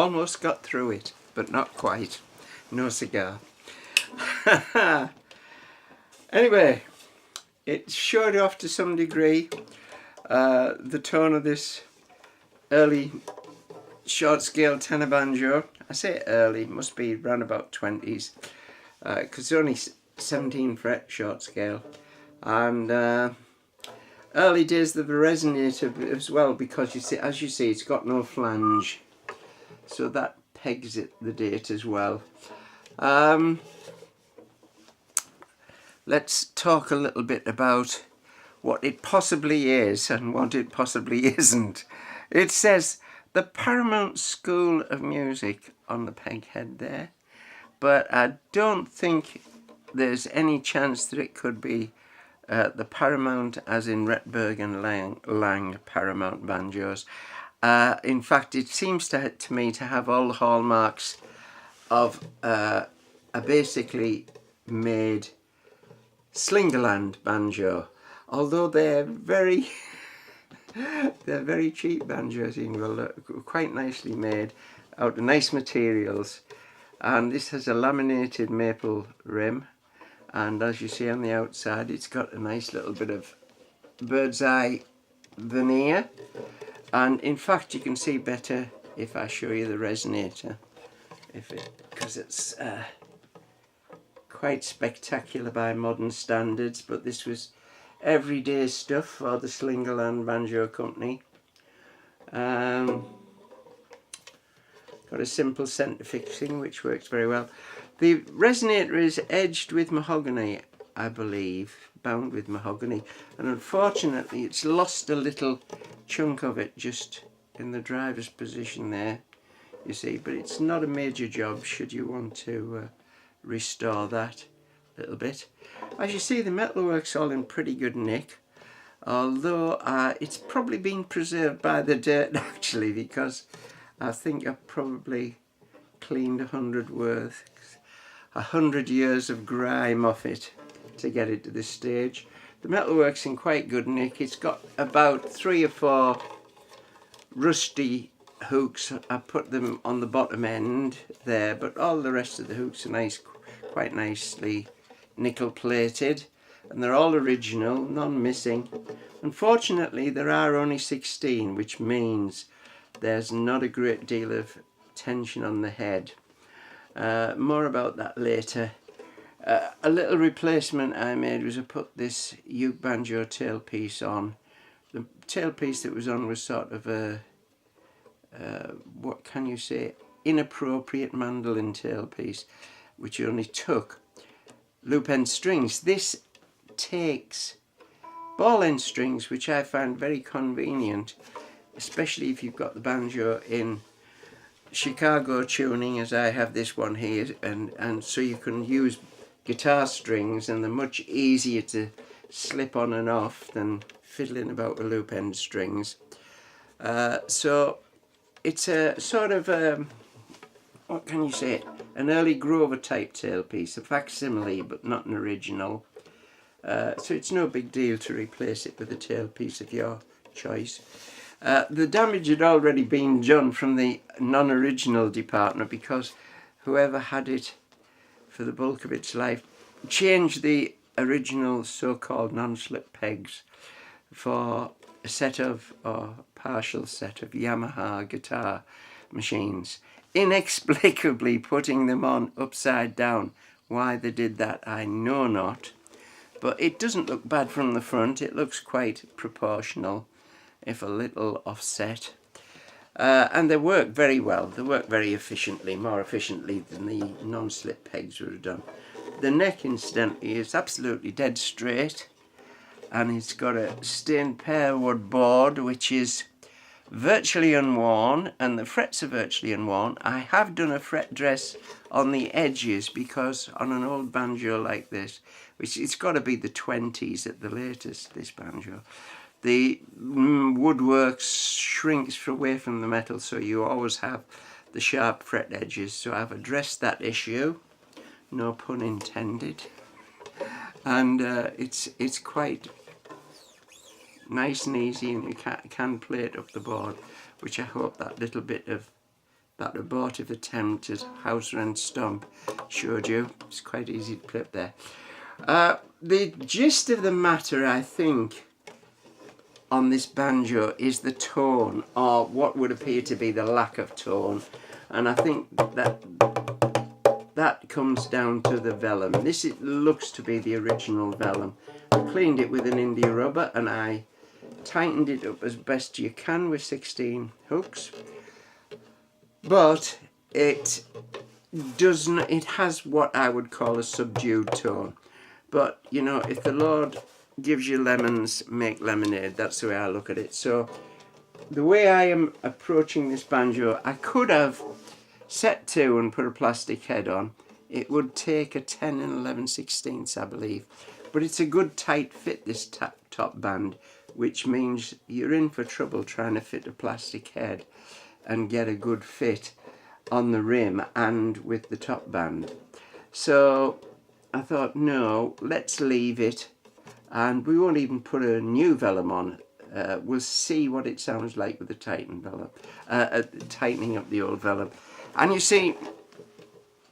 almost got through it, but not quite. No cigar. Anyway, it showed off to some degree the tone of this early short scale tenor banjo. I say early, it must be around about 20s, because it's only 17 fret short scale, and early days of the resonator as well, because you see, as you see, it's got no flange, so that pegs it the date as well. Let's talk a little bit about what it possibly is and what it possibly isn't. It says the Paramount School of Music on the peg head there, but I don't think there's any chance that it could be the Paramount as in Retberg and Lang Paramount banjos. In fact, it seems to me to have all the hallmarks of a basically made Slingerland banjo, although they're very cheap banjos, quite nicely made out of nice materials. And this has a laminated maple rim, and as you see on the outside, it's got a nice little bit of bird's eye veneer. And in fact, you can see better if I show you the resonator, because it's quite spectacular by modern standards, but this was everyday stuff for the Slingerland Banjo Company. Got a simple centre fixing which works very well. The resonator is edged with mahogany, I believe, bound with mahogany, and unfortunately it's lost a little chunk of it just in the driver's position there, you see, but it's not a major job should you want to restore that little bit. As you see, the metalwork's all in pretty good nick, although it's probably been preserved by the dirt actually, because I think I've probably cleaned 100 years of grime off it to get it to this stage. The metalwork's in quite good nick. It's got about 3 or 4 rusty hooks. I put them on the bottom end there, but all the rest of the hooks are nice, quite nicely nickel plated, and they're all original, none missing. Unfortunately, there are only 16, which means there's not a great deal of tension on the head. More about that later. A little replacement I made was I put this uke banjo tailpiece on. The tailpiece that was on was sort of a what can you say, inappropriate mandolin tailpiece, which only took loop end strings. This takes ball end strings, which I find very convenient, especially if you've got the banjo in Chicago tuning, as I have this one here, and so you can use guitar strings, and they're much easier to slip on and off than fiddling about with loop end strings. So it's a sort of what can you say, an early Grover type tailpiece, a facsimile but not an original. So it's no big deal to replace it with a tailpiece of your choice. The damage had already been done from the non-original department, because whoever had it for the bulk of its life changed the original so-called non-slip pegs for a set of, or partial set of, Yamaha guitar machines, inexplicably putting them on upside down. Why they did that I know not, but it doesn't look bad from the front. It looks quite proportional, if a little offset, and they work very well. They work very efficiently, more efficiently than the non-slip pegs would have done. The neck, incidentally, is absolutely dead straight, and it's got a stained pear wood board which is virtually unworn, and the frets are virtually unworn. I have done a fret dress on the edges, because on an old banjo like this, which it's got to be the 20s at the latest, this banjo, the woodwork shrinks away from the metal, so you always have the sharp fret edges. So I've addressed that issue, no pun intended, and it's quite nice and easy, and you can play it up the board, which I hope that little bit of that abortive attempt at house rent stomp showed you. It's quite easy to play up there. The gist of the matter, I think, on this banjo is the tone, or what would appear to be the lack of tone, and I think that comes down to the vellum. This looks to be the original vellum. I cleaned it with an India rubber and I tightened it up as best you can with 16 hooks, but it doesn't. It has what I would call a subdued tone. But you know, if the Lord gives you lemons, make lemonade. That's the way I look at it. So the way I am approaching this banjo, I could have set to and put a plastic head on. It would take a 10 and 11/16, I believe. But it's a good tight fit, this top band, which means you're in for trouble trying to fit a plastic head and get a good fit on the rim and with the top band. So I thought, no, let's leave it, and we won't even put a new vellum on. We'll see what it sounds like with the tightened vellum, tightening up the old vellum. And you see,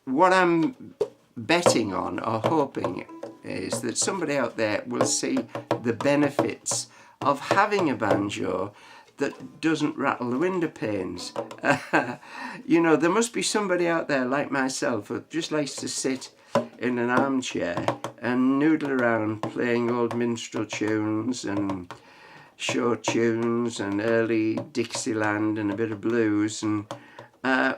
what I'm betting on or hoping is that somebody out there will see the benefits of having a banjo that doesn't rattle the window panes. You know, there must be somebody out there like myself who just likes to sit in an armchair and noodle around playing old minstrel tunes and show tunes and early Dixieland and a bit of blues, and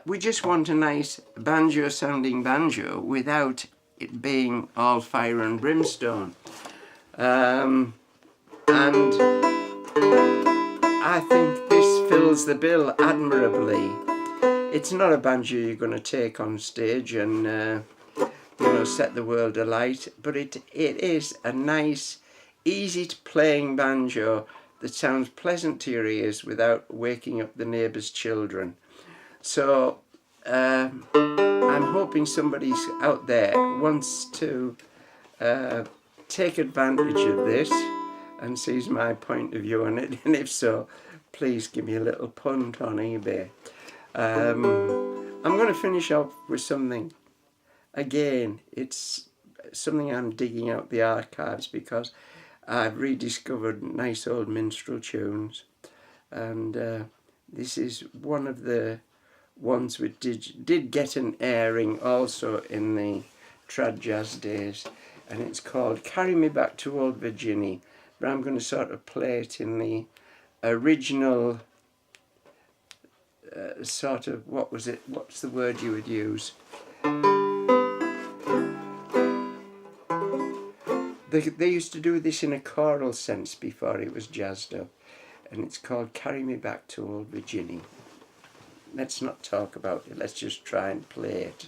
we just want a nice banjo sounding banjo without it being all fire and brimstone. And I think this fills the bill admirably. It's not a banjo you're going to take on stage and you know, set the world alight, but it is a nice, easy to playing banjo that sounds pleasant to your ears without waking up the neighbour's children. So I'm hoping somebody out there wants to take advantage of this and sees my point of view on it, and if so, please give me a little punt on eBay. I'm going to finish off with something. Again, it's something I'm digging out the archives because I've rediscovered nice old minstrel tunes, and this is one of the ones which did get an airing also in the trad jazz days, and it's called Carry Me Back to Old Virginia, but I'm going to sort of play it in the original sort of, what's the word you would use? They used to do this in a choral sense before it was jazzed up, and it's called Carry Me Back to Old Virginia. Let's not talk about it, let's just try and play it.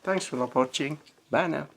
Thanks for watching. Bye now.